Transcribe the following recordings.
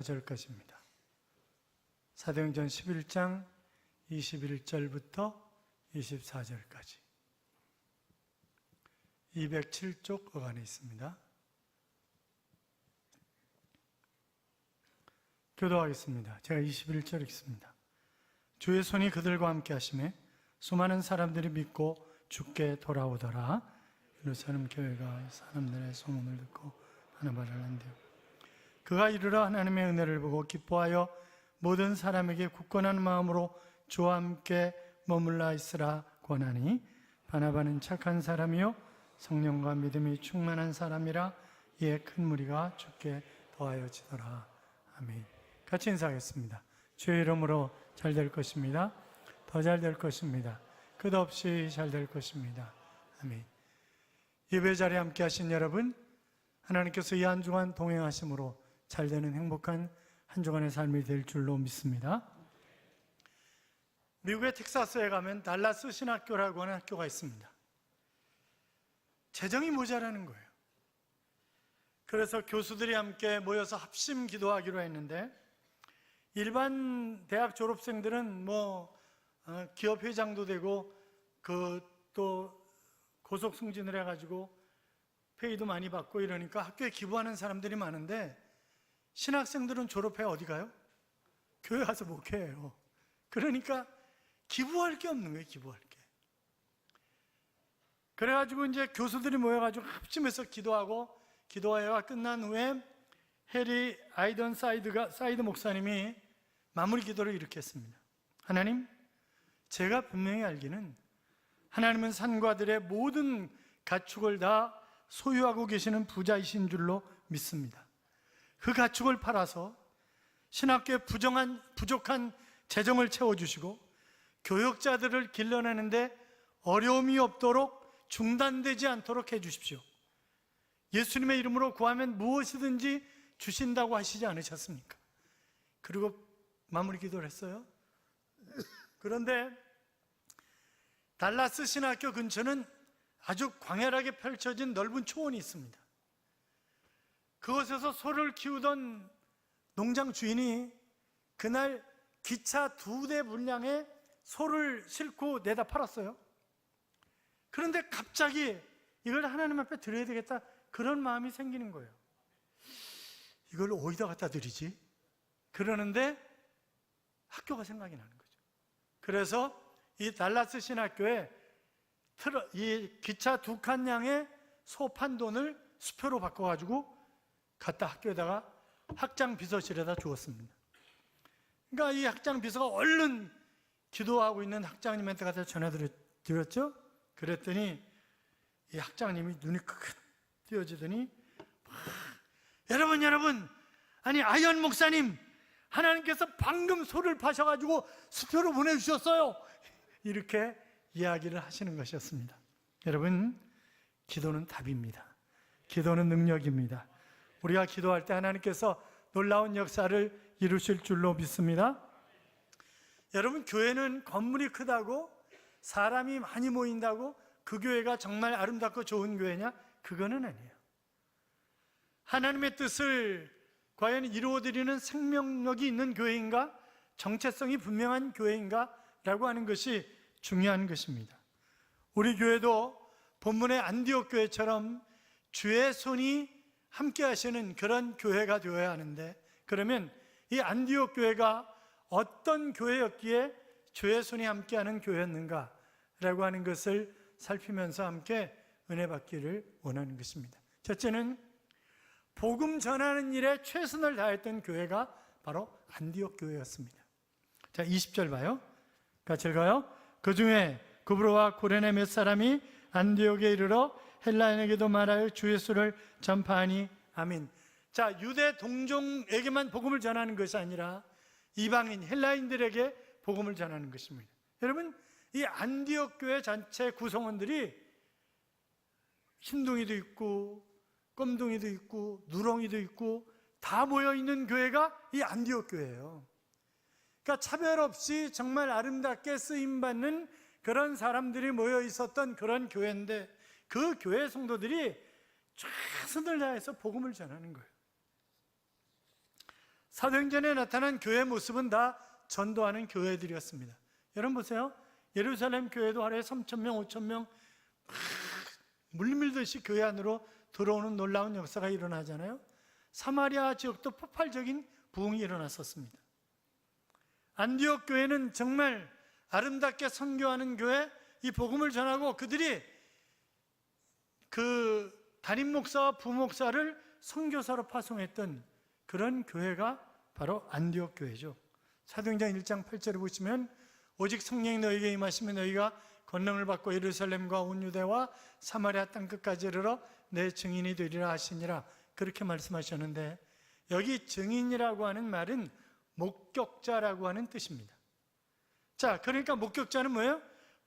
절 것입니다. 사도행전 11장 21절부터 24절까지 207쪽 어간에 있습니다. 교도하겠습니다. 제가 21절 읽습니다. 주의 손이 그들과 함께 하심에 수많은 사람들이 믿고 주께 돌아오더라. 예루살렘 교회가 사람들의 소문을 듣고 바나바를 한대요. 그가 이르러 하나님의 은혜를 보고 기뻐하여 모든 사람에게 굳건한 마음으로 주와 함께 머물러 있으라 권하니, 바나바는 착한 사람이요 성령과 믿음이 충만한 사람이라. 이에 큰 무리가 주께 더하여지더라. 아멘. 같이 인사하겠습니다. 주의 이름으로 잘 될 것입니다. 더 잘 될 것입니다. 끝없이 잘 될 것입니다. 아멘. 예배 자리에 함께 하신 여러분, 하나님께서 이 한 주간 동행하심으로 잘 되는 행복한 한 주간의 삶이 될 줄로 믿습니다. 미국의 텍사스에 가면 달라스 신학교라고 하는 학교가 있습니다. 재정이 모자라는 거예요. 그래서 교수들이 함께 모여서 합심 기도하기로 했는데, 일반 대학 졸업생들은 기업 회장도 되고 또 고속 승진을 해가지고 페이도 많이 받고 이러니까 학교에 기부하는 사람들이 많은데, 신학생들은 졸업해 어디 가요? 교회 가서 목회해요. 그러니까 기부할 게 없는 거예요. 기부할 게. 그래가지고 이제 교수들이 모여가지고 합심해서 기도하여가 끝난 후에 해리 아이던 사이드 목사님이 마무리 기도를 이렇게 했습니다. 하나님, 제가 분명히 알기는 하나님은 산과들의 모든 가축을 다 소유하고 계시는 부자이신 줄로 믿습니다. 그 가축을 팔아서 신학교에 부족한 재정을 채워주시고 교역자들을 길러내는데 어려움이 없도록 중단되지 않도록 해주십시오. 예수님의 이름으로 구하면 무엇이든지 주신다고 하시지 않으셨습니까? 그리고 마무리 기도를 했어요. 그런데 달라스 신학교 근처는 아주 광활하게 펼쳐진 넓은 초원이 있습니다. 그곳에서 소를 키우던 농장 주인이 그날 기차 2대 분량의 소를 싣고 내다 팔았어요. 그런데 갑자기 이걸 하나님 앞에 드려야 되겠다, 그런 마음이 생기는 거예요. 이걸 어디다 갖다 드리지? 그러는데 학교가 생각이 나는 거죠. 그래서 이 달라스 신학교에 이 기차 2칸량의 소 판 돈을 수표로 바꿔가지고 갖다 학교에다가 학장 비서실에다 주었습니다. 그러니까 이 학장 비서가 얼른 기도하고 있는 학장님한테 갖다 전해드렸죠. 그랬더니 이 학장님이 눈이 크게 띄어지더니, 여러분, 아니 아이언 목사님, 하나님께서 방금 소를 파셔가지고 수표로 보내주셨어요. 이렇게 이야기를 하시는 것이었습니다. 여러분, 기도는 답입니다. 기도는 능력입니다. 우리가 기도할 때 하나님께서 놀라운 역사를 이루실 줄로 믿습니다. 여러분, 교회는 건물이 크다고, 사람이 많이 모인다고 그 교회가 정말 아름답고 좋은 교회냐? 그거는 아니에요. 하나님의 뜻을 과연 이루어드리는 생명력이 있는 교회인가? 정체성이 분명한 교회인가? 라고 하는 것이 중요한 것입니다. 우리 교회도 본문의 안디옥 교회처럼 주의 손이 함께 하시는 그런 교회가 되어야 하는데, 그러면 이 안디옥 교회가 어떤 교회였기에 주의 손이 함께하는 교회였는가 라고 하는 것을 살피면서 함께 은혜 받기를 원하는 것입니다. 첫째는 복음 전하는 일에 최선을 다했던 교회가 바로 안디옥 교회였습니다. 자, 20절 봐요. 같이 읽어요. 그 중에 구브로와 고레네 몇 사람이 안디옥에 이르러 헬라인에게도 말하여 주 예수를 전파하니. 아멘. 자, 유대 동족에게만 복음을 전하는 것이 아니라 이방인 헬라인들에게 복음을 전하는 것입니다. 여러분, 이 안디옥 교회 전체 구성원들이 흰둥이도 있고 껌둥이도 있고 누렁이도 있고 다 모여있는 교회가 이 안디옥 교회예요. 그러니까 차별 없이 정말 아름답게 쓰임받는 그런 사람들이 모여 있었던 그런 교회인데, 그 교회 성도들이 최선을 다해서 복음을 전하는 거예요. 사도행전에 나타난 교회 모습은 다 전도하는 교회들이었습니다. 여러분 보세요. 예루살렘 교회도 하루에 3,000명, 5,000명 물밀듯이 교회 안으로 들어오는 놀라운 역사가 일어나잖아요. 사마리아 지역도 폭발적인 부흥이 일어났었습니다. 안디옥 교회는 정말 아름답게 선교하는 교회, 이 복음을 전하고 그들이 그 담임 목사와 부목사를 선교사로 파송했던 그런 교회가 바로 안디옥 교회죠. 사도행전 1장 8절을 보시면 오직 성령이 너희에게 임하시면 너희가 권능을 받고 예루살렘과 온 유대와 사마리아 땅끝까지 이르러 내 증인이 되리라 하시니라, 그렇게 말씀하셨는데, 여기 증인이라고 하는 말은 목격자라고 하는 뜻입니다. 자, 그러니까 목격자는 뭐예요?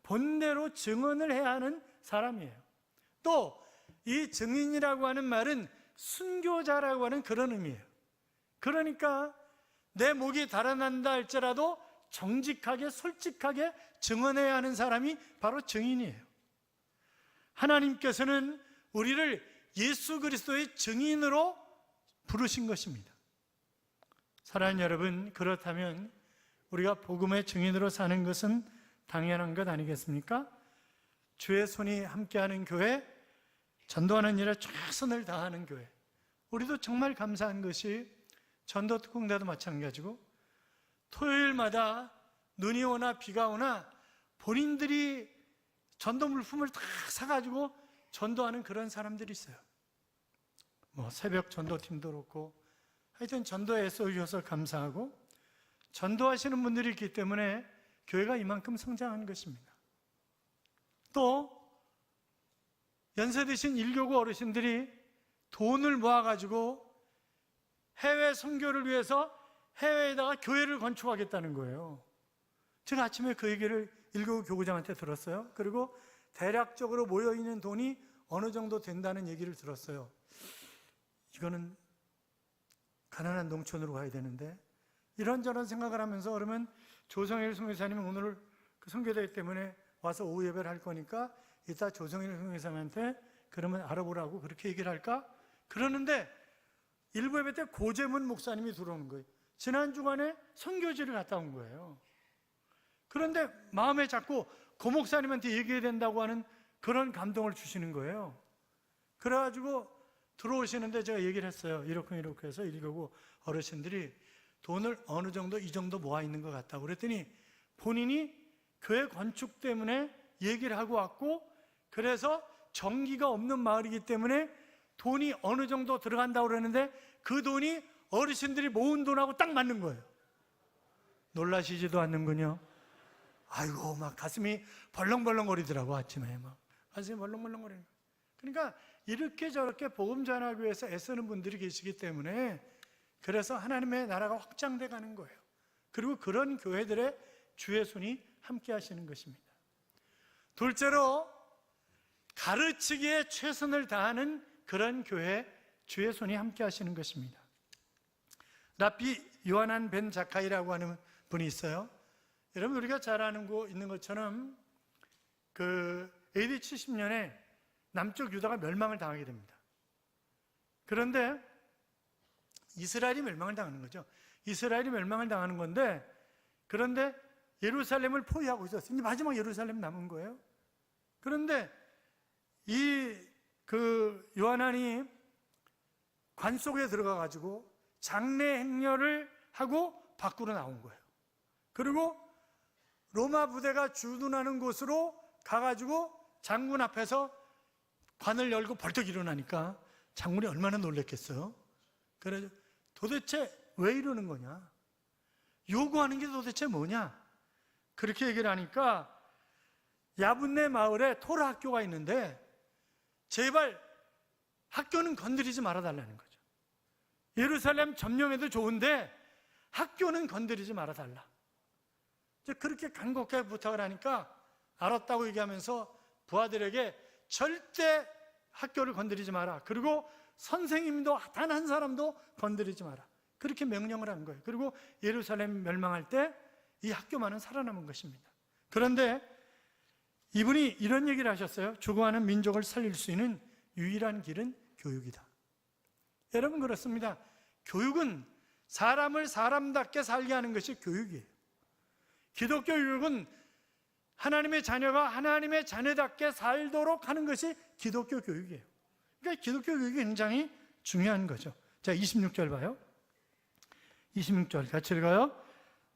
본대로 증언을 해야 하는 사람이에요. 또 이 증인이라고 하는 말은 순교자라고 하는 그런 의미예요. 그러니까 내 목이 달아난다 할지라도 정직하게 솔직하게 증언해야 하는 사람이 바로 증인이에요. 하나님께서는 우리를 예수 그리스도의 증인으로 부르신 것입니다. 사랑하는 여러분, 그렇다면 우리가 복음의 증인으로 사는 것은 당연한 것 아니겠습니까? 주의 손이 함께하는 교회, 전도하는 일에 최선을 다하는 교회. 우리도 정말 감사한 것이 전도 특공대도 마찬가지고 토요일마다 눈이 오나 비가 오나 본인들이 전도 물품을 다 사가지고 전도하는 그런 사람들이 있어요. 새벽 전도팀도 그렇고 하여튼 전도에 애써주셔서 감사하고, 전도하시는 분들이 있기 때문에 교회가 이만큼 성장한 것입니다. 또 연세 드신 일교구 어르신들이 돈을 모아가지고 해외 선교를 위해서 해외에다가 교회를 건축하겠다는 거예요. 제가 아침에 그 얘기를 일교구 교구장한테 들었어요. 그리고 대략적으로 모여있는 돈이 어느 정도 된다는 얘기를 들었어요. 이거는 가난한 농촌으로 가야 되는데, 이런저런 생각을 하면서, 그러면 조성일 선교사님은 오늘 그 선교대회 때문에 와서 오후 예배를 할 거니까 이따 조성일 선교사님한테 그러면 알아보라고 그렇게 얘기를 할까? 그러는데 일부 예배 때 고재문 목사님이 들어오는 거예요. 지난 주간에 선교지를 갔다 온 거예요. 그런데 마음에 자꾸 고 목사님한테 얘기해야 된다고 하는 그런 감동을 주시는 거예요. 그래가지고 들어오시는데 제가 얘기를 했어요. 이렇게 해서 일교구 어르신들이 돈을 어느 정도 이 정도 모아 있는 것 같다고 그랬더니 본인이 교회 건축 때문에 얘기를 하고 왔고, 그래서 전기가 없는 마을이기 때문에 돈이 어느 정도 들어간다고 그러는데 그 돈이 어르신들이 모은 돈하고 딱 맞는 거예요. 놀라시지도 않는군요. 아이고, 막 가슴이 벌렁벌렁거리더라고. 아침에 막 가슴이 벌렁벌렁거리는 거예요. 그러니까 이렇게 저렇게 복음 전하기 위해서 애쓰는 분들이 계시기 때문에, 그래서 하나님의 나라가 확장돼 가는 거예요. 그리고 그런 교회들의 주의 손이 함께 하시는 것입니다. 둘째로, 가르치기에 최선을 다하는 그런 교회, 주의 손이 함께 하시는 것입니다. 랍비 요하난 벤 자카이라고 하는 분이 있어요. 여러분, 우리가 잘 아는 거 있는 것처럼 그 AD 70년에 남쪽 유다가 멸망을 당하게 됩니다. 그런데 이스라엘이 멸망을 당하는 거죠. 이스라엘이 멸망을 당하는 건데, 그런데 예루살렘을 포위하고 있었어요. 이제 마지막 예루살렘 남은 거예요. 그런데 그 요하난이 관 속에 들어가가지고 장례 행렬을 하고 밖으로 나온 거예요. 그리고 로마 부대가 주둔하는 곳으로 가가지고 장군 앞에서 관을 열고 벌떡 일어나니까 장군이 얼마나 놀랬겠어요. 그래서 도대체 왜 이러는 거냐? 요구하는 게 도대체 뭐냐? 그렇게 얘기를 하니까 야분네 마을에 토라 학교가 있는데 제발 학교는 건드리지 말아달라는 거죠. 예루살렘 점령해도 좋은데 학교는 건드리지 말아달라. 그렇게 간곡하게 부탁을 하니까 알았다고 얘기하면서 부하들에게 절대 학교를 건드리지 마라. 그리고 선생님도 단 한 사람도 건드리지 마라. 그렇게 명령을 한 거예요. 그리고 예루살렘 멸망할 때 이 학교만은 살아남은 것입니다. 그런데 이분이 이런 얘기를 하셨어요. 죽어가는 민족을 살릴 수 있는 유일한 길은 교육이다. 여러분, 그렇습니다. 교육은 사람을 사람답게 살게 하는 것이 교육이에요. 기독교 교육은 하나님의 자녀가 하나님의 자녀답게 살도록 하는 것이 기독교 교육이에요. 그러니까 기독교 교육이 굉장히 중요한 거죠. 자, 26절 봐요. 26절 같이 읽어요.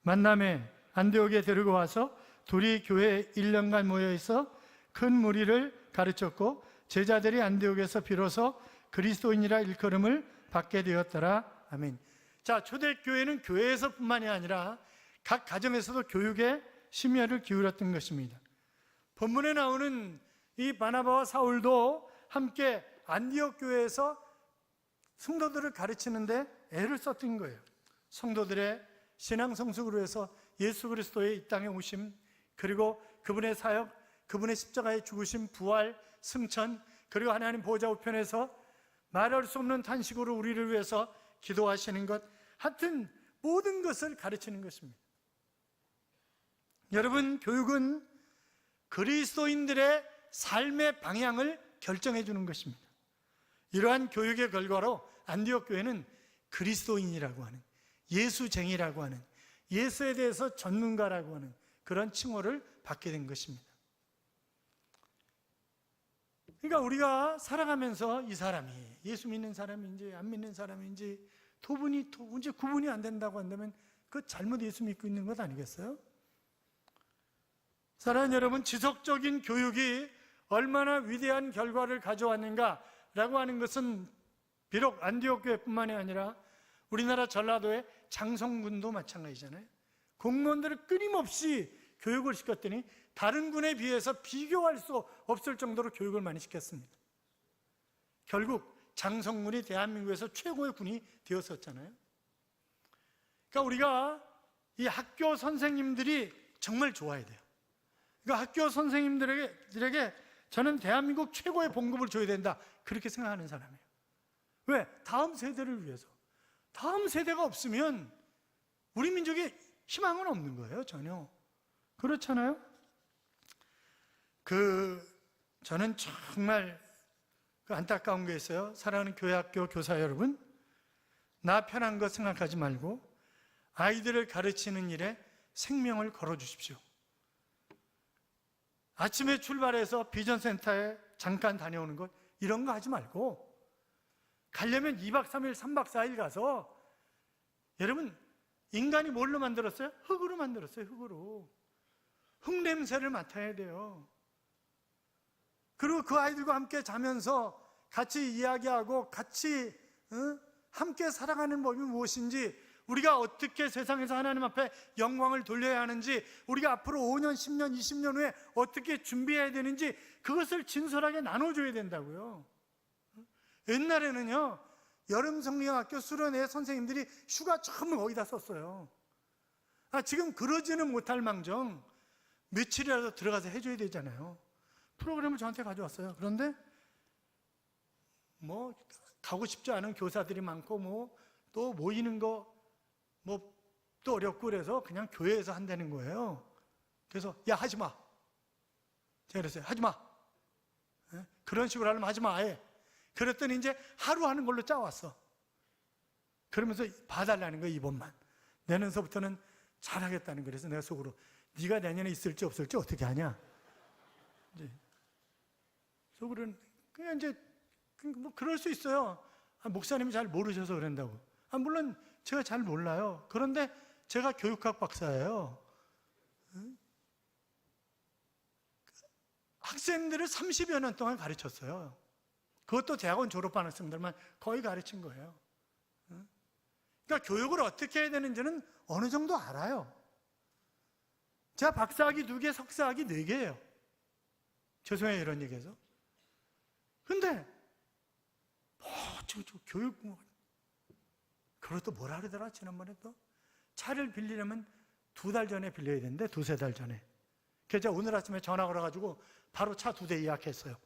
만남에 안디옥에 데리고 와서 둘이 교회에 1년간 모여있어 큰 무리를 가르쳤고 제자들이 안디옥에서 비로소 그리스도인이라 일컬음을 받게 되었더라. 아멘. 자, 초대교회는 교회에서뿐만이 아니라 각 가정에서도 교육에 심혈을 기울였던 것입니다. 본문에 나오는 이 바나바와 사울도 함께 안디옥 교회에서 성도들을 가르치는데 애를 썼던 거예요. 성도들의 신앙 성숙으로 해서 예수 그리스도의 이 땅에 오심, 그리고 그분의 사역, 그분의 십자가의 죽으심, 부활, 승천, 그리고 하나님 보좌 우편에서 말할 수 없는 탄식으로 우리를 위해서 기도하시는 것, 하여튼 모든 것을 가르치는 것입니다. 여러분, 교육은 그리스도인들의 삶의 방향을 결정해 주는 것입니다. 이러한 교육의 결과로 안디옥 교회는 그리스도인이라고 하는, 예수쟁이라고 하는, 예수에 대해서 전문가라고 하는 그런 칭호를 받게 된 것입니다. 그러니까 우리가 살아가면서 이 사람이 예수 믿는 사람인지 안 믿는 사람인지 도저히 구분이 안 된다고 한다면 그 잘못 예수 믿고 있는 것 아니겠어요? 사랑하는 여러분, 지속적인 교육이 얼마나 위대한 결과를 가져왔는가라고 하는 것은 비록 안디옥 교회뿐만이 아니라 우리나라 전라도의 장성군도 마찬가지잖아요. 공무원들을 끊임없이 교육을 시켰더니 다른 군에 비해서 비교할 수 없을 정도로 교육을 많이 시켰습니다. 결국 장성군이 대한민국에서 최고의 군이 되었었잖아요. 그러니까 우리가 이 학교 선생님들이 정말 좋아야 돼요. 그러니까 학교 선생님들에게 저는 대한민국 최고의 봉급을 줘야 된다, 그렇게 생각하는 사람이에요. 왜? 다음 세대를 위해서. 다음 세대가 없으면 우리 민족에 희망은 없는 거예요, 전혀. 그렇잖아요? 저는 정말 안타까운 게 있어요. 사랑하는 교회학교 교사 여러분, 나 편한 거 생각하지 말고 아이들을 가르치는 일에 생명을 걸어주십시오. 아침에 출발해서 비전센터에 잠깐 다녀오는 것, 이런 거 하지 말고 가려면 2박 3일, 3박 4일 가서, 여러분, 인간이 뭘로 만들었어요? 흙으로 만들었어요. 흙으로. 흙 냄새를 맡아야 돼요. 그리고 그 아이들과 함께 자면서 같이 이야기하고 같이 함께 살아가는 법이 무엇인지, 우리가 어떻게 세상에서 하나님 앞에 영광을 돌려야 하는지, 우리가 앞으로 5년, 10년, 20년 후에 어떻게 준비해야 되는지, 그것을 진솔하게 나눠줘야 된다고요. 옛날에는요, 여름 성경학교 수련회 선생님들이 휴가 전부 거기다 썼어요. 지금 그러지는 못할 망정 며칠이라도 들어가서 해줘야 되잖아요. 프로그램을 저한테 가져왔어요. 그런데 뭐 가고 싶지 않은 교사들이 많고 또 모이는 거 또 어렵고 그래서 그냥 교회에서 한다는 거예요. 그래서 야, 하지 마. 제가 그랬어요. 하지 마. 그런 식으로 하려면 하지 마, 아예. 그랬더니 이제 하루 하는 걸로 짜왔어. 그러면서 봐달라는 거예요, 이번만. 내년서부터는 잘하겠다는 거예요. 그래서 내가 속으로, 네가 내년에 있을지 없을지 어떻게 하냐. 이제 속으로는 그냥 이제 뭐 그럴 수 있어요. 목사님이 잘 모르셔서 그런다고. 물론 제가 잘 몰라요. 그런데 제가 교육학 박사예요. 학생들을 30여 년 동안 가르쳤어요. 그것도 대학원 졸업한 학생들만 거의 가르친 거예요. 그러니까 교육을 어떻게 해야 되는지는 어느 정도 알아요. 제가 박사학위 2개, 석사학위 4개예요. 죄송해요, 이런 얘기해서. 근데 저 교육 그걸 또 뭐라 그러더라, 지난번에 또. 차를 빌리려면 2달 전에 빌려야 되는데, 2-3달 전에. 그래서 제가 오늘 아침에 전화 걸어가지고 바로 차 2대 예약했어요.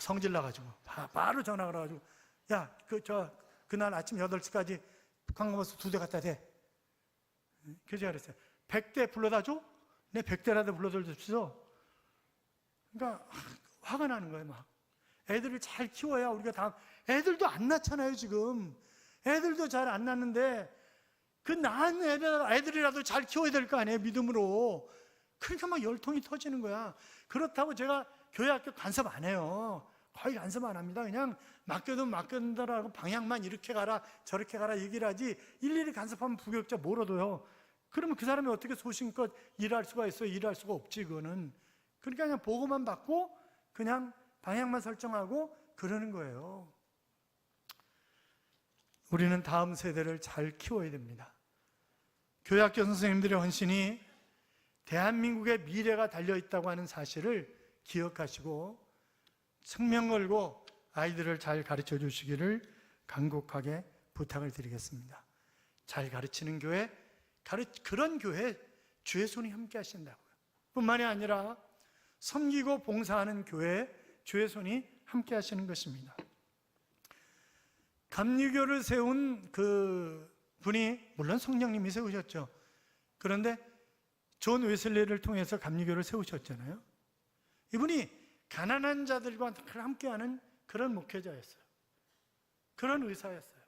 성질 나가지고 바로 전화 걸어가지고, 야, 그날 아침 8시까지 관광버스 2대 갖다 대. 그래서 제가 그랬어요. 100대 불러다 줘? 내 100대라도 불러다 줍시오. 그러니까 화가 나는 거예요, 막. 애들을 잘 키워야 우리가 애들도 안 낳잖아요, 지금. 애들도 잘 안 낳는데 그 낳은 애들이라도 잘 키워야 될 거 아니에요, 믿음으로. 그러니까 막 열통이 터지는 거야. 그렇다고 제가 교회 학교 간섭 안 해요. 거의 간섭 안 합니다. 그냥 맡겨도 맡겨둔다라고 방향만 이렇게 가라 저렇게 가라 얘기를 하지, 일일이 간섭하면 부교육자 몰아둬요. 그러면 그 사람이 어떻게 소신껏 일할 수가 있어요? 일할 수가 없지, 그거는. 그러니까 그냥 보고만 받고 그냥 방향만 설정하고 그러는 거예요. 우리는 다음 세대를 잘 키워야 됩니다. 교회학교 선생님들의 헌신이 대한민국의 미래가 달려있다고 하는 사실을 기억하시고 생명 걸고 아이들을 잘 가르쳐 주시기를 간곡하게 부탁을 드리겠습니다. 잘 가르치는 교회, 그런 교회 주의 손이 함께 하신다고요. 뿐만이 아니라 섬기고 봉사하는 교회에 주의 손이 함께 하시는 것입니다. 감리교를 세운 그 분이 물론 성령님이 세우셨죠. 그런데 존 웨슬리를 통해서 감리교를 세우셨잖아요. 이분이 가난한 자들과 함께하는 그런 목회자였어요. 그런 의사였어요.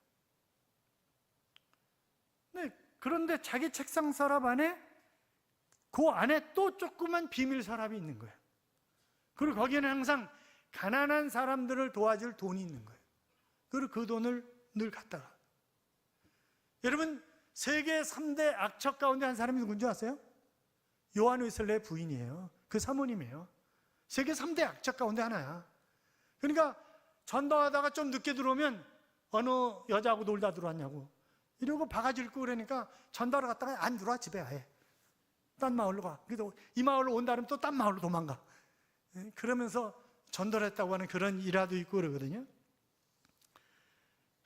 네, 그런데 자기 책상 서랍 안에 그 안에 또 조그만 비밀 서랍이 있는 거예요. 그리고 거기에는 항상 가난한 사람들을 도와줄 돈이 있는 거예요. 그리고 그 돈을 늘 갖다가. 여러분, 세계 3대 악척 가운데 한 사람이 누군지 아세요? 요한 웨슬레의 부인이에요. 그 사모님이에요. 세계 3대 악착 가운데 하나야. 그러니까 전도하다가 좀 늦게 들어오면 어느 여자하고 놀다 들어왔냐고 이러고 바가지 읽고 그러니까 전도하러 갔다가 안 들어와, 집에 아예. 딴 마을로 가. 그래도 이 마을로 온다 그러면 또 딴 마을로 도망가. 그러면서 전도를 했다고 하는 그런 일화도 있고 그러거든요.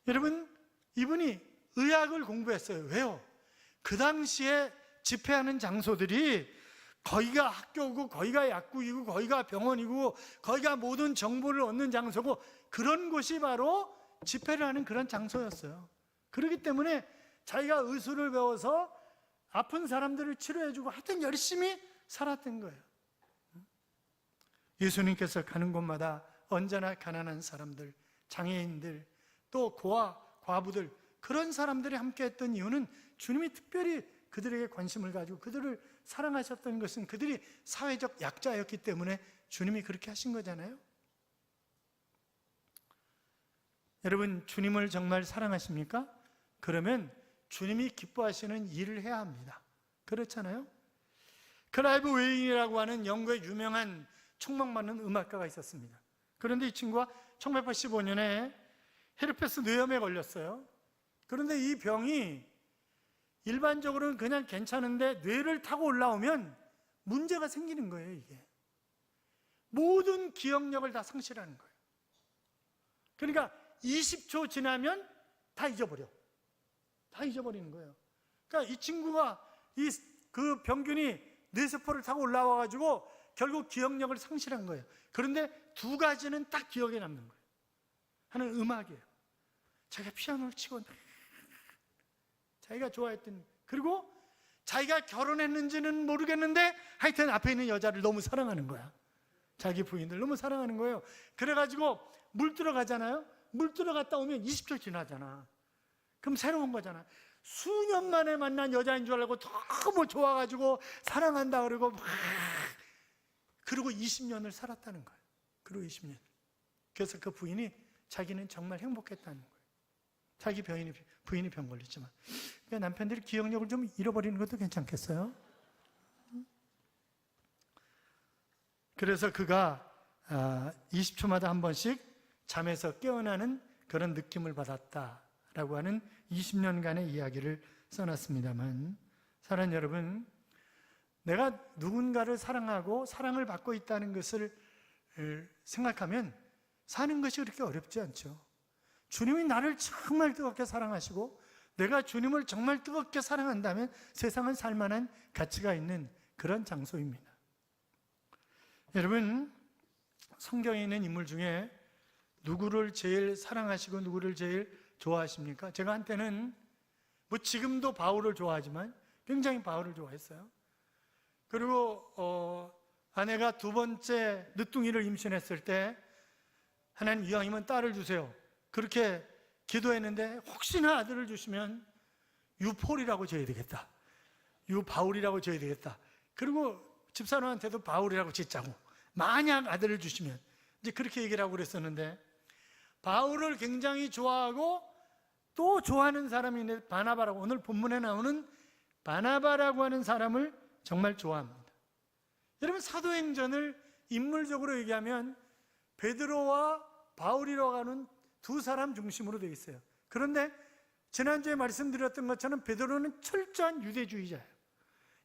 여러분, 이분이 의학을 공부했어요. 왜요? 그 당시에 집회하는 장소들이 거기가 학교고 거기가 약국이고 거기가 병원이고 거기가 모든 정보를 얻는 장소고 그런 곳이 바로 집회를 하는 그런 장소였어요. 그렇기 때문에 자기가 의술을 배워서 아픈 사람들을 치료해주고 하여튼 열심히 살았던 거예요. 예수님께서 가는 곳마다 언제나 가난한 사람들, 장애인들, 또 고아, 과부들 그런 사람들이 함께 했던 이유는 주님이 특별히 그들에게 관심을 가지고 그들을 사랑하셨던 것은 그들이 사회적 약자였기 때문에 주님이 그렇게 하신 거잖아요. 여러분, 주님을 정말 사랑하십니까? 그러면 주님이 기뻐하시는 일을 해야 합니다. 그렇잖아요? 클라이브 웨인이라고 하는 영국의 유명한 촉망받는 음악가가 있었습니다. 그런데 이 친구가 1985년에 헤르페스 뇌염에 걸렸어요. 그런데 이 병이 일반적으로는 그냥 괜찮은데 뇌를 타고 올라오면 문제가 생기는 거예요. 이게 모든 기억력을 다 상실하는 거예요. 그러니까 20초 지나면 다 잊어버려. 다 잊어버리는 거예요. 그러니까 이 친구가 그 병균이 뇌세포를 타고 올라와가지고 결국 기억력을 상실한 거예요. 그런데 두 가지는 딱 기억에 남는 거예요. 하나는 음악이에요. 자기가 피아노를 치고 자기가 좋아했던, 그리고 자기가 결혼했는지는 모르겠는데 하여튼 앞에 있는 여자를 너무 사랑하는 거야. 자기 부인을 너무 사랑하는 거예요. 그래가지고 물 들어가잖아요. 물 들어갔다 오면 20초 지나잖아. 그럼 새로운 거잖아. 수년 만에 만난 여자인 줄 알고 너무 좋아가지고 사랑한다 그러고 막 그리고 20년을 살았다는 거예요. 그리고 20년. 그래서 그 부인이 자기는 정말 행복했다는 거예요. 자기 부인이 병 걸렸지만. 그러니까 남편들이 기억력을 좀 잃어버리는 것도 괜찮겠어요? 그래서 그가 20초마다 한 번씩 잠에서 깨어나는 그런 느낌을 받았다라고 하는 20년간의 이야기를 써놨습니다만, 사랑하는 여러분, 내가 누군가를 사랑하고 사랑을 받고 있다는 것을 생각하면 사는 것이 그렇게 어렵지 않죠. 주님이 나를 정말 뜨겁게 사랑하시고 내가 주님을 정말 뜨겁게 사랑한다면 세상은 살만한 가치가 있는 그런 장소입니다. 여러분, 성경에 있는 인물 중에 누구를 제일 사랑하시고 누구를 제일 좋아하십니까? 제가 한때는 지금도 바울을 좋아하지만 굉장히 바울을 좋아했어요. 그리고 아내가 두 번째 늦둥이를 임신했을 때 하나님, 이왕이면 딸을 주세요. 그렇게 기도했는데 혹시나 아들을 주시면 유폴이라고 줘야 되겠다, 유바울이라고 줘야 되겠다. 그리고 집사람한테도 바울이라고 짓자고, 만약 아들을 주시면. 이제 그렇게 얘기를 하고 그랬었는데, 바울을 굉장히 좋아하고 또 좋아하는 사람이 있는데, 바나바라고, 오늘 본문에 나오는 바나바라고 하는 사람을 정말 좋아합니다. 여러분, 사도행전을 인물적으로 얘기하면 베드로와 바울이라고 하는 두 사람 중심으로 되어 있어요. 그런데 지난주에 말씀드렸던 것처럼 베드로는 철저한 유대주의자예요.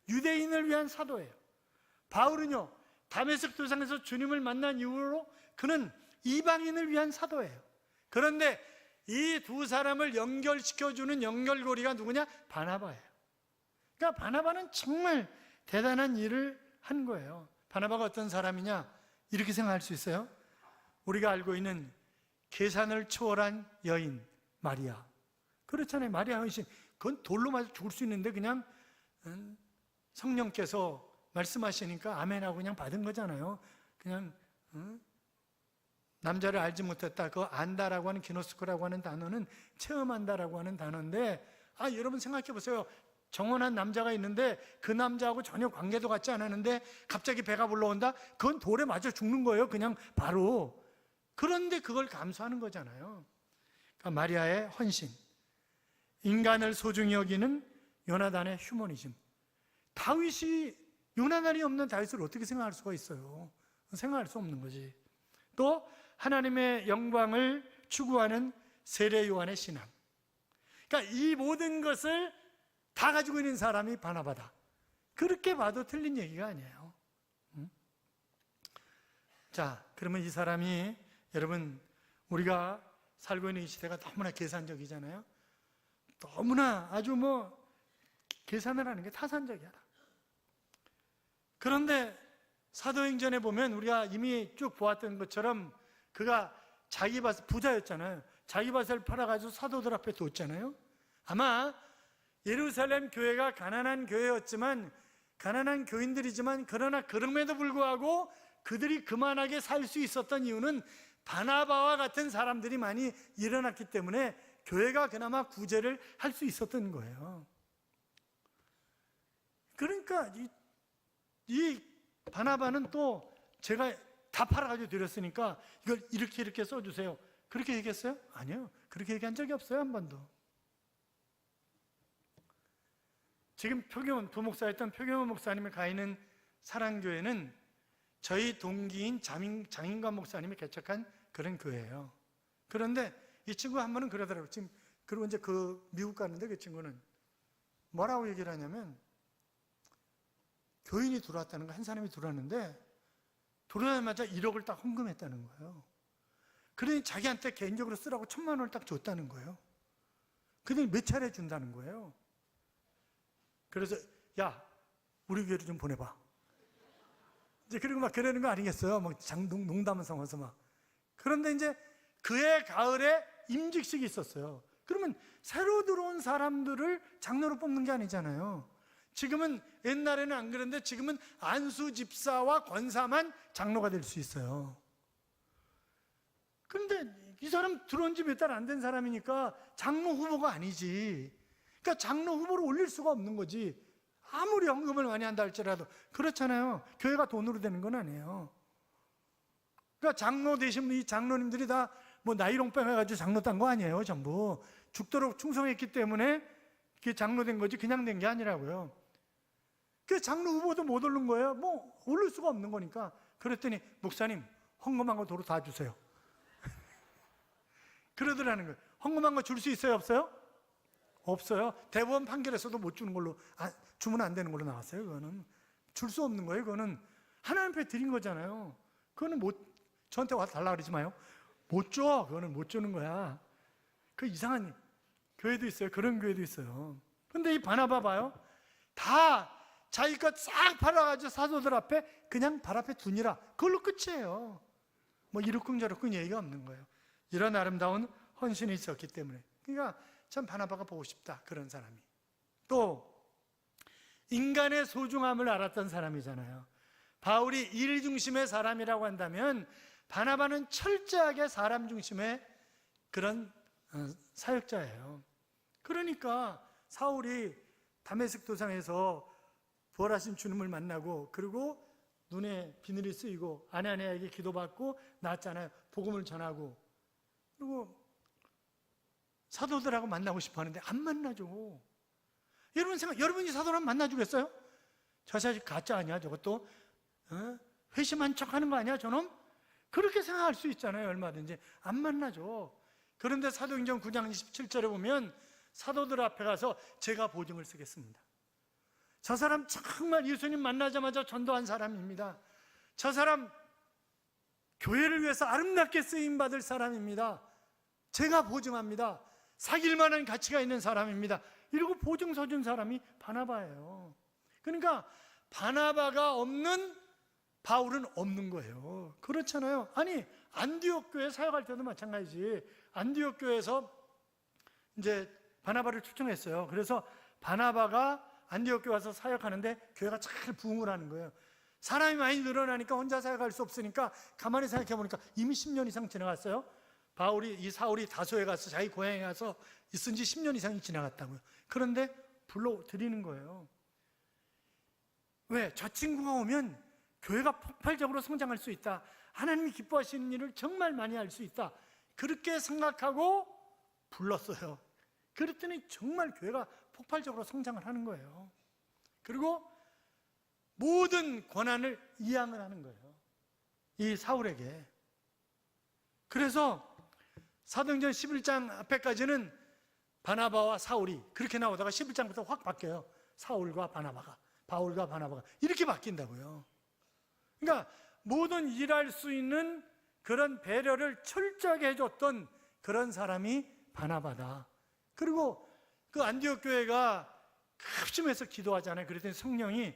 유대인을 위한 사도예요. 바울은요, 다메섹 도상에서 주님을 만난 이후로 그는 이방인을 위한 사도예요. 그런데 이 두 사람을 연결시켜주는 연결고리가 누구냐? 바나바예요. 그러니까 바나바는 정말 대단한 일을 한 거예요. 바나바가 어떤 사람이냐? 이렇게 생각할 수 있어요. 우리가 알고 있는 계산을 초월한 여인 마리아, 그렇잖아요. 마리아 헌신, 그건 돌로 맞아 죽을 수 있는데 그냥 성령께서 말씀하시니까 아멘하고 그냥 받은 거잖아요. 그냥 남자를 알지 못했다, 그 안다라고 하는 기노스코라고 하는 단어는 체험한다라고 하는 단어인데, 여러분 생각해 보세요. 정혼한 남자가 있는데 그 남자하고 전혀 관계도 갖지 않았는데 갑자기 배가 불러온다? 그건 돌에 맞아 죽는 거예요, 그냥 바로. 그런데 그걸 감수하는 거잖아요. 그러니까 마리아의 헌신, 인간을 소중히 여기는 요나단의 휴머니즘. 다윗이, 요나단이 없는 다윗을 어떻게 생각할 수가 있어요? 생각할 수 없는 거지. 또 하나님의 영광을 추구하는 세례 요한의 신앙. 그러니까 이 모든 것을 다 가지고 있는 사람이 바나바다. 그렇게 봐도 틀린 얘기가 아니에요. 자, 그러면 이 사람이, 여러분, 우리가 살고 있는 이 시대가 너무나 계산적이잖아요. 너무나 아주 계산을 하는 게 타산적이야. 그런데 사도행전에 보면 우리가 이미 쭉 보았던 것처럼 그가 자기 밭, 부자였잖아요. 자기 밭을 팔아가지고 사도들 앞에 뒀잖아요. 아마 예루살렘 교회가 가난한 교회였지만, 가난한 교인들이지만, 그러나 그럼에도 불구하고 그들이 그만하게 살 수 있었던 이유는 바나바와 같은 사람들이 많이 일어났기 때문에 교회가 그나마 구제를 할 수 있었던 거예요. 그러니까 이 바나바는 또 제가 다 팔아가지고 드렸으니까 이걸 이렇게 써주세요, 그렇게 얘기했어요? 아니요, 그렇게 얘기한 적이 없어요, 한 번도. 지금 부목사였던 표경원 목사님이 가 있는 사랑교회는 저희 동기인 장인관 목사님이 개척한 그런 교회예요. 그런데 이 친구가 한 번은 그러더라고요. 지금, 그리고 이제 그 미국 가는데 그 친구는 뭐라고 얘기를 하냐면, 교인이 들어왔다는 거, 한 사람이 들어왔는데 들어오자마자 1억을 딱 헌금했다는 거예요. 그러니 자기한테 개인적으로 쓰라고 1,000만 원을 딱 줬다는 거예요. 그러니 몇 차례 준다는 거예요. 그래서 야, 우리 교회로 좀 보내봐. 이제 그리고 막 그러는 거 아니겠어요? 막 농담을 삼아서 막. 그런데 이제 그해 가을에 임직식이 있었어요. 그러면 새로 들어온 사람들을 장로로 뽑는 게 아니잖아요. 지금은, 옛날에는 안 그런데 지금은 안수 집사와 권사만 장로가 될 수 있어요. 그런데 이 사람 들어온 지 몇 달 안 된 사람이니까 장로 후보가 아니지. 그러니까 장로 후보로 올릴 수가 없는 거지. 아무리 헌금을 많이 한다 할지라도. 그렇잖아요. 교회가 돈으로 되는 건 아니에요. 그러니까 장로 되신 이 장로님들이 다 나이롱 빼가지고 장로 딴 거 아니에요, 전부. 죽도록 충성했기 때문에 그게 장로 된 거지, 그냥 된 게 아니라고요. 그 장로 후보도 못 오른 거예요. 오를 수가 없는 거니까. 그랬더니 목사님, 헌금한 거 도로 다 주세요. 그러더라는 거예요. 헌금한 거 줄 수 있어요, 없어요? 없어요. 대법원 판결에서도 못 주는 걸로, 주면 안 되는 걸로 나왔어요. 그거는 줄 수 없는 거예요. 그거는 하나님 앞에 드린 거잖아요. 그거는 저한테 와서 달라 그러지 마요. 못 줘. 그거는 못 주는 거야. 그 이상한 교회도 있어요. 그런 교회도 있어요. 근데 이 바나바 봐요. 다 자기 것 싹 팔아가지고 사도들 앞에 그냥 발 앞에 두니라. 그걸로 끝이에요. 이러쿵저러쿵 얘기가 없는 거예요. 이런 아름다운 헌신이 있었기 때문에. 그러니까 참 바나바가 보고 싶다, 그런 사람이. 또 인간의 소중함을 알았던 사람이잖아요. 바울이 일 중심의 사람이라고 한다면 바나바는 철저하게 사람 중심의 그런 사역자예요. 그러니까 사울이 다메섹 도상에서 부활하신 주님을 만나고, 그리고 눈에 비늘이 쓰이고 아나니아에게 기도받고 나았잖아요. 복음을 전하고, 그리고 사도들하고 만나고 싶어 하는데 안 만나죠. 여러분이 사도랑 만나주겠어요? 저 자식 가짜 아니야 저것도? 회심한 척하는 거 아니야 저놈? 그렇게 생각할 수 있잖아요. 얼마든지. 안 만나죠. 그런데 사도행전 9장 27절에 보면 사도들 앞에 가서 제가 보증을 쓰겠습니다. 저 사람 정말 예수님 만나자마자 전도한 사람입니다. 저 사람 교회를 위해서 아름답게 쓰임받을 사람입니다. 제가 보증합니다. 사귈 만한 가치가 있는 사람입니다. 이러고 보증서 준 사람이 바나바예요. 그러니까 바나바가 없는 바울은 없는 거예요. 그렇잖아요. 아니, 안디옥 교회 사역할 때도 마찬가지지. 안디옥 교회에서 이제 바나바를 초청했어요. 그래서 바나바가 안디옥 교회 와서 사역하는데 교회가 잘 부흥을 하는 거예요. 사람이 많이 늘어나니까 혼자 사역할 수 없으니까 가만히 생각해 보니까 이미 10년 이상 지나갔어요. 이 사울이 다소에 가서 자기 고향에 가서 있은 지 10년 이상이 지나갔다고요. 그런데 불러드리는 거예요. 왜? 저 친구가 오면 교회가 폭발적으로 성장할 수 있다. 하나님이 기뻐하시는 일을 정말 많이 할 수 있다. 그렇게 생각하고 불렀어요. 그랬더니 정말 교회가 폭발적으로 성장을 하는 거예요. 그리고 모든 권한을 이양을 하는 거예요. 이 사울에게. 그래서 사도행전 11장 앞에까지는 바나바와 사울이 그렇게 나오다가 11장부터 확 바뀌어요. 사울과 바나바가, 바울과 바나바가 이렇게 바뀐다고요. 그러니까 모든 일할 수 있는 그런 배려를 철저하게 해줬던 그런 사람이 바나바다. 그리고 그 안디옥 교회가 급심해서 기도하잖아요. 그랬더니 성령이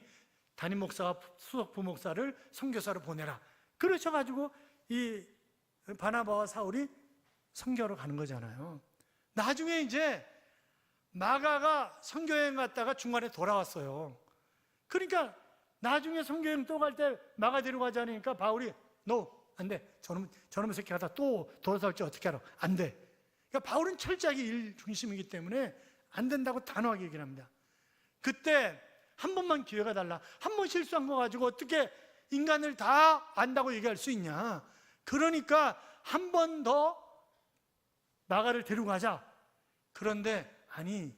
담임 목사와 수석 부목사를 선교사로 보내라. 그러셔가지고 이 바나바와 사울이 선교로 가는 거잖아요. 나중에 이제 마가가 선교여행 갔다가 중간에 돌아왔어요. 그러니까 나중에 선교여행 또 갈 때 마가 데리고 가자니까 바울이 너 안 돼. 저놈의 새끼 가다 또 돌아올지 어떻게 알아? 안 돼. 그러니까 바울은 철저하게 일 중심이기 때문에 안 된다고 단호하게 얘기를 합니다. 그때 한 번만 기회가 달라. 한 번 실수한 거 가지고 어떻게 인간을 다 안다고 얘기할 수 있냐. 그러니까 한 번 더 마가를 데리고 가자. 그런데 아니,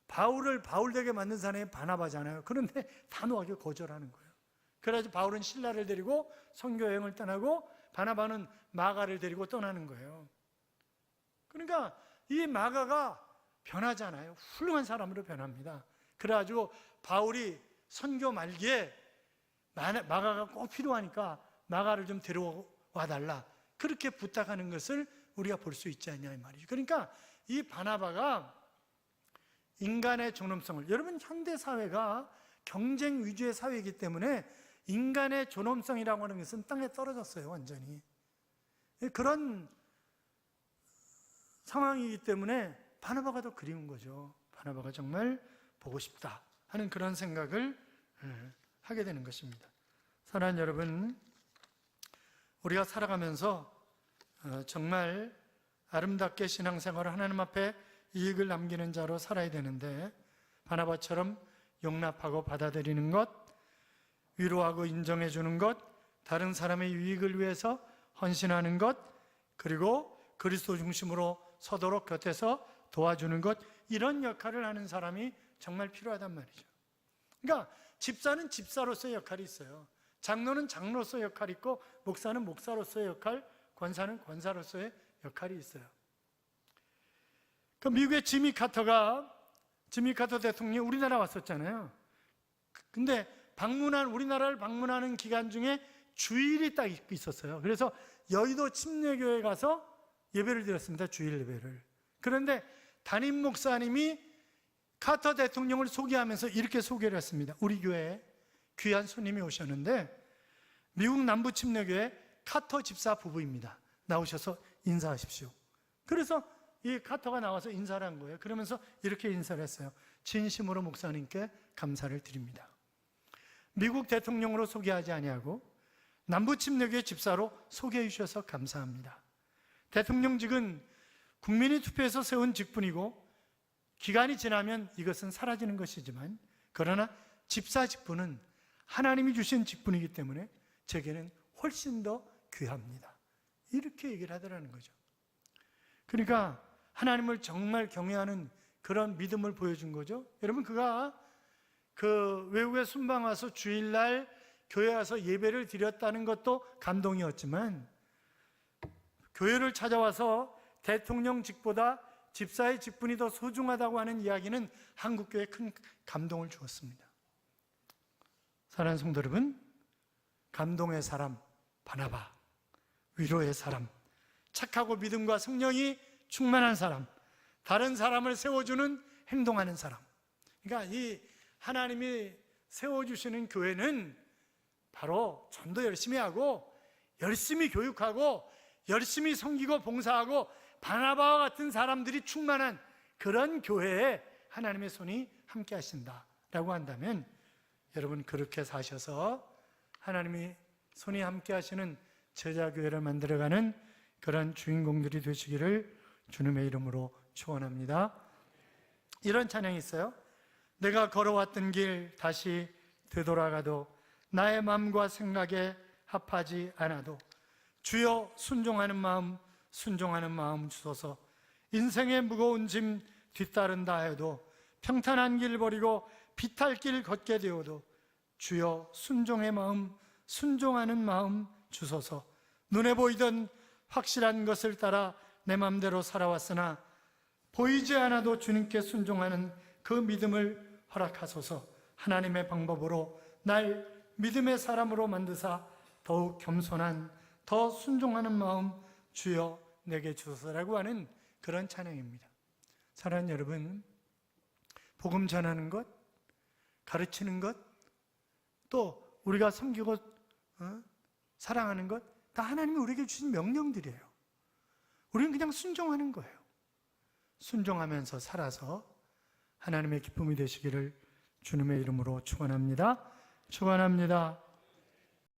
바울을 바울되게 만든 사람이 바나바잖아요. 그런데 단호하게 거절하는 거예요. 그래서 바울은 실라를 데리고 선교 여행을 떠나고 바나바는 마가를 데리고 떠나는 거예요. 그러니까 이 마가가 변하잖아요. 훌륭한 사람으로 변합니다. 그래가지고 바울이 선교 말기에 마가가 꼭 필요하니까 마가를 좀 데려와 달라. 그렇게 부탁하는 것을 우리가 볼 수 있지 않냐 이 말이죠. 그러니까 이 바나바가 인간의 존엄성을, 여러분 현대 사회가 경쟁 위주의 사회이기 때문에 인간의 존엄성이라고 하는 것은 땅에 떨어졌어요. 완전히. 그런 상황이기 때문에 바나바가 더 그리운 거죠. 바나바가 정말 보고 싶다 하는 그런 생각을 하게 되는 것입니다. 사랑하는 여러분, 우리가 살아가면서 정말 아름답게 신앙생활을 하나님 앞에 이익을 남기는 자로 살아야 되는데, 바나바처럼 용납하고 받아들이는 것, 위로하고 인정해 주는 것, 다른 사람의 유익을 위해서 헌신하는 것, 그리고 그리스도 중심으로 서도록 곁에서 도와주는 것, 이런 역할을 하는 사람이 정말 필요하단 말이죠. 그러니까 집사는 집사로서의 역할이 있어요. 장로는 장로로서의 역할이 있고, 목사는 목사로서의 역할, 권사는 권사로서의 역할이 있어요. 그 미국의 지미 카터 대통령이 우리나라 왔었잖아요. 근데 우리나라를 방문하는 기간 중에 주일이 딱 있었어요. 그래서 여의도 침례교회 가서 예배를 드렸습니다. 주일 예배를. 그런데 담임 목사님이 카터 대통령을 소개하면서 이렇게 소개를 했습니다. 우리 교회에 귀한 손님이 오셨는데 미국 남부 침례교회 카터 집사 부부입니다. 나오셔서 인사하십시오. 그래서 이 카터가 나와서 인사를 한 거예요. 그러면서 이렇게 인사를 했어요. 진심으로 목사님께 감사를 드립니다. 미국 대통령으로 소개하지 아니하고 남부 침례교회 집사로 소개해 주셔서 감사합니다. 대통령직은 국민이 투표해서 세운 직분이고 기간이 지나면 이것은 사라지는 것이지만, 그러나 집사 직분은 하나님이 주신 직분이기 때문에 제게는 훨씬 더 귀합니다. 이렇게 얘기를 하더라는 거죠. 그러니까 하나님을 정말 경외하는 그런 믿음을 보여준 거죠. 여러분, 그가 그 외국에 순방 와서 주일날 교회 와서 예배를 드렸다는 것도 감동이었지만, 교회를 찾아와서 대통령 직보다 집사의 직분이 더 소중하다고 하는 이야기는 한국교회에 큰 감동을 주었습니다. 사랑하는 성도 여러분, 감동의 사람 바나바, 위로의 사람, 착하고 믿음과 성령이 충만한 사람, 다른 사람을 세워주는 행동하는 사람. 그러니까 이 하나님이 세워주시는 교회는 바로 전도 열심히 하고 열심히 교육하고 열심히 섬기고 봉사하고 바나바와 같은 사람들이 충만한 그런 교회에 하나님의 손이 함께 하신다라고 한다면, 여러분 그렇게 사셔서 하나님이 손이 함께 하시는 제자교회를 만들어가는 그런 주인공들이 되시기를 주님의 이름으로 축원합니다. 이런 찬양이 있어요. 내가 걸어왔던 길 다시 되돌아가도 나의 마음과 생각에 합하지 않아도 주여 순종하는 마음 주소서. 인생의 무거운 짐 뒤따른다 해도 평탄한 길 버리고 비탈 길 걷게 되어도 주여 순종하는 마음 주소서. 눈에 보이던 확실한 것을 따라 내 마음대로 살아왔으나 보이지 않아도 주님께 순종하는 그 믿음을 허락하소서. 하나님의 방법으로 날 믿음의 사람으로 만드사 더욱 겸손한 더 순종하는 마음 주여 내게 주소서라고 하는 그런 찬양입니다. 사랑하는 여러분, 복음 전하는 것, 가르치는 것, 또 우리가 섬기고 사랑하는 것, 다 하나님이 우리에게 주신 명령들이에요. 우리는 그냥 순종하는 거예요. 순종하면서 살아서 하나님의 기쁨이 되시기를 주님의 이름으로 축원합니다. 축원합니다.